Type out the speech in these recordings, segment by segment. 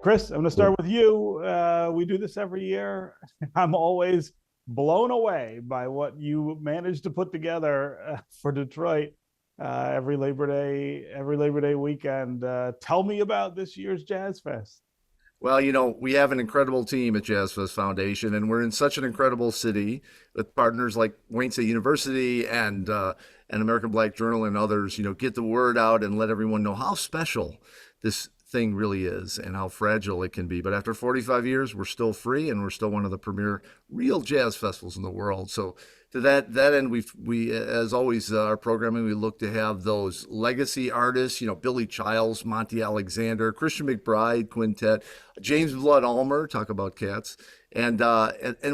Chris, I'm going to start with you. We do this every year. I'm always blown away by what you managed to put together for Detroit every Labor Day weekend. Tell me about this year's Jazz Fest. Well, we have an incredible team at Jazz Fest Foundation, and we're in such an incredible city with partners like Wayne State University and American Black Journal and others. Get the word out and let everyone know how special this thing really is and how fragile it can be. But after 45 years, we're still free, and we're still one of the premier real jazz festivals in the world. So to that end, we as always our programming, we look to have those legacy artists, Billy Childs, Monty Alexander, Christian McBride Quintet, James Blood Ulmer, talk about cats, and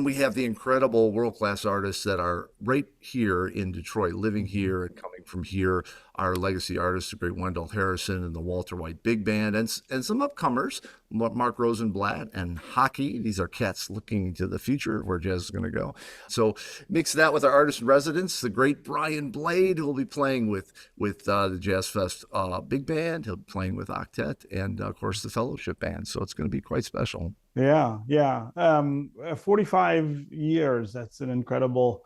we have the incredible world-class artists that are right here in Detroit, living here and coming from here. Our legacy artists, the great Wendell Harrison and the Walter White Big Band, and some upcomers, Mark Rosenblatt and Hockey. These are cats looking to the future where jazz is going to go. So mix that with our artist in residence, the great Brian Blade, who will be playing with the Jazz Fest Big Band. He'll be playing with Octet and, of course, the Fellowship Band. So it's going to be quite special. Yeah, yeah. 45 years. That's an incredible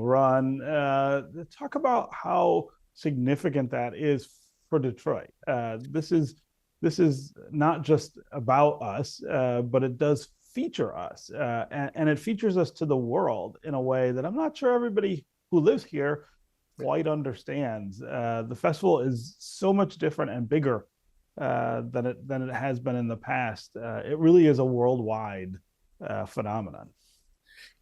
run. Talk about how significant that is for Detroit. This is not just about us, but it does feature us, and it features us to the world in a way that I'm not sure everybody who lives here quite understands. The festival is so much different and bigger than it has been in the past. It really is a worldwide phenomenon.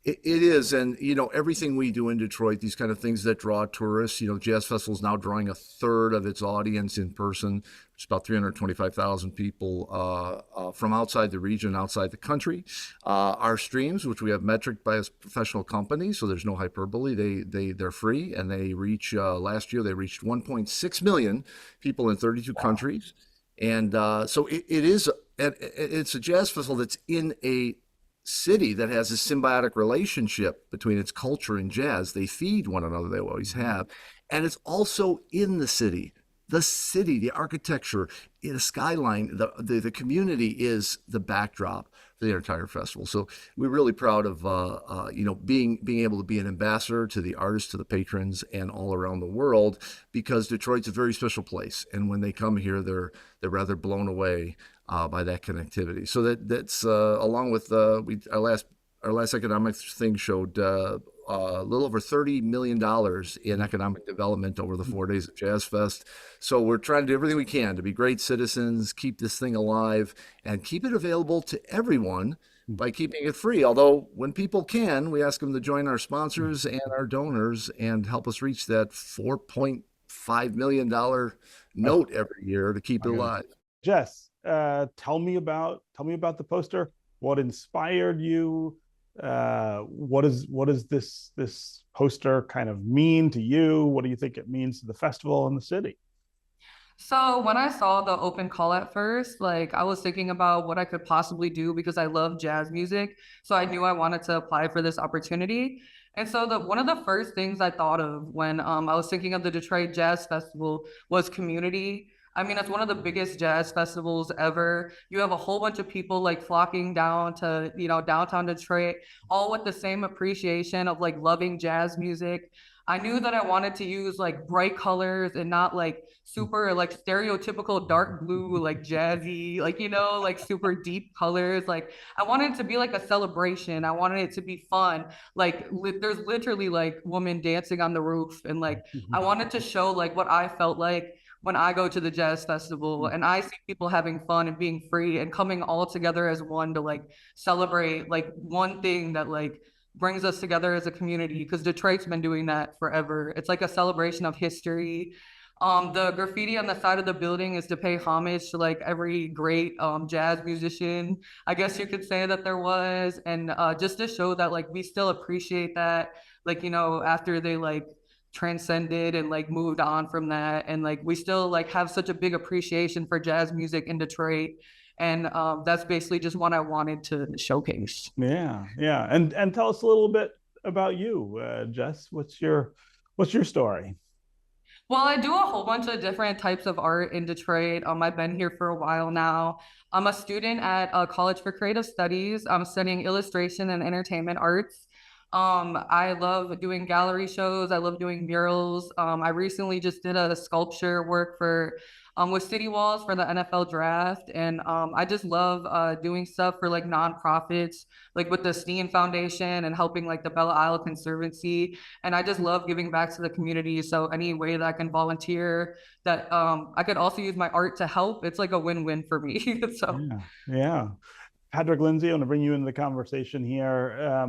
It is, and everything we do in Detroit, these kind of things that draw tourists. Jazz Festival is now drawing a third of its audience in person. It's about 325,000 people from outside the region, outside the country. Our streams, which we have metric by a professional company, so there's no hyperbole. They're free, and they reach last year they reached 1.6 million people in 32 countries, and so it's a jazz festival that's in a city that has a symbiotic relationship between its culture and jazz. They feed one another, they always have. And it's also in the city, the architecture, the skyline, the community is the backdrop for the entire festival. So we're really proud of being able to be an ambassador to the artists, to the patrons, and all around the world, because Detroit's a very special place. And when they come here, they're rather blown away by that connectivity. So that's along with our last economics thing showed a little over $30 million in economic development over the 4 days of Jazz Fest. So we're trying to do everything we can to be great citizens, keep this thing alive, and keep it available to everyone by keeping it free. Although when people can, we ask them to join our sponsors and our donors and help us reach that $4.5 million note every year to keep it alive. Jess, tell me about the poster. What inspired you? What does this poster kind of mean to you? What do you think it means to the festival and the city? So when I saw the open call at first, I was thinking about what I could possibly do because I love jazz music. So I knew I wanted to apply for this opportunity. And so one of the first things I thought of when I was thinking of the Detroit Jazz Festival was community. I mean, it's one of the biggest jazz festivals ever. You have a whole bunch of people flocking down to, downtown Detroit, all with the same appreciation of loving jazz music. I knew that I wanted to use bright colors and not super stereotypical dark blue, jazzy, super deep colors. I wanted it to be a celebration. I wanted it to be fun. There's literally women dancing on the roof. And I wanted to show what I felt like when I go to the jazz festival and I see people having fun and being free and coming all together as one to celebrate one thing that brings us together as a community, because Detroit's been doing that forever. It's a celebration of history. The graffiti on the side of the building is to pay homage to every great jazz musician, I guess you could say, that there was, and just to show that we still appreciate that, after they transcended and moved on from that, and we still have such a big appreciation for jazz music in Detroit. And that's basically just what I wanted to showcase. Yeah, and tell us a little bit about you, Jess. What's your story? Well, I do a whole bunch of different types of art in Detroit. I've been here for a while now. I'm a student at College for Creative Studies. I'm studying illustration and entertainment arts. I love doing gallery shows. I love doing murals. I recently just did a sculpture work for with City Walls for the NFL draft, and I just love doing stuff for like nonprofits, like with the Steen Foundation and helping like the Bella Isle Conservancy. And I just love giving back to the community. So any way that I can volunteer, that I could also use my art to help. It's like a win-win for me. So Yeah, yeah. Patrick, Lindsey, I want to bring you into the conversation here.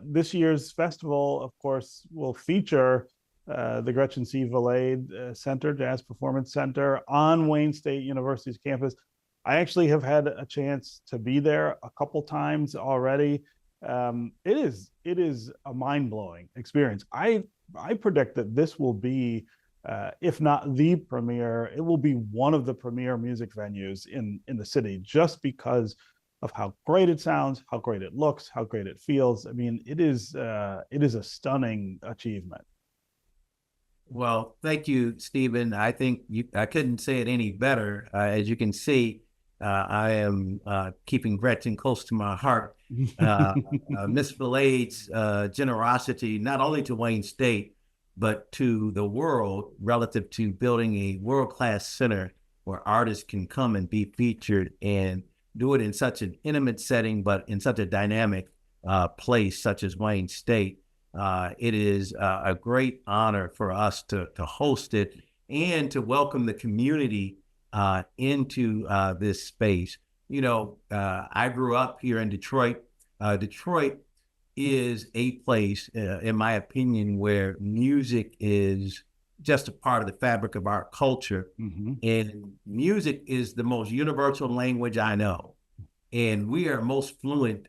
This year's festival, of course, will feature the Gretchen C. Valade Center, Jazz Performance Center on Wayne State University's campus. I actually have had a chance to be there a couple times already. It is a mind-blowing experience. I predict that this will be, if not the premier, it will be one of the premier music venues in the city, just because of how great it sounds, how great it looks, how great it feels. I mean, it is a stunning achievement. Well, thank you, Stephen. I think I couldn't say it any better. As you can see, I am keeping Gretchen close to my heart. Miss Valade's generosity, not only to Wayne State, but to the world relative to building a world-class center where artists can come and be featured and do it in such an intimate setting, but in such a dynamic place such as Wayne State. It is a great honor for us to host it and to welcome the community into this space. You know, I grew up here in Detroit. Detroit is a place, in my opinion, where music is just a part of the fabric of our culture. Mm-hmm. And music is the most universal language I know. And we are most fluent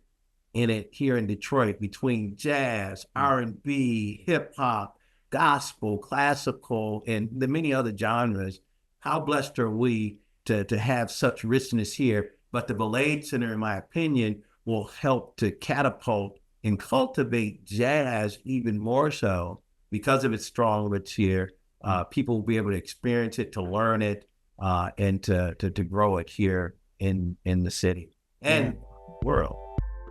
in it here in Detroit between jazz, R&B, hip hop, gospel, classical, and the many other genres. How blessed are we to have such richness here? But the Valade Center, in my opinion, will help to catapult and cultivate jazz even more so because of its strong roots here. People will be able to experience it, to learn it, and to grow it here in the city and world.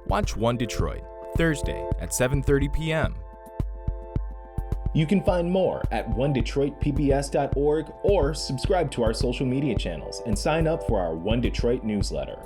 Watch One Detroit, Thursday at 7:30 p.m. You can find more at onedetroitpbs.org or subscribe to our social media channels and sign up for our One Detroit newsletter.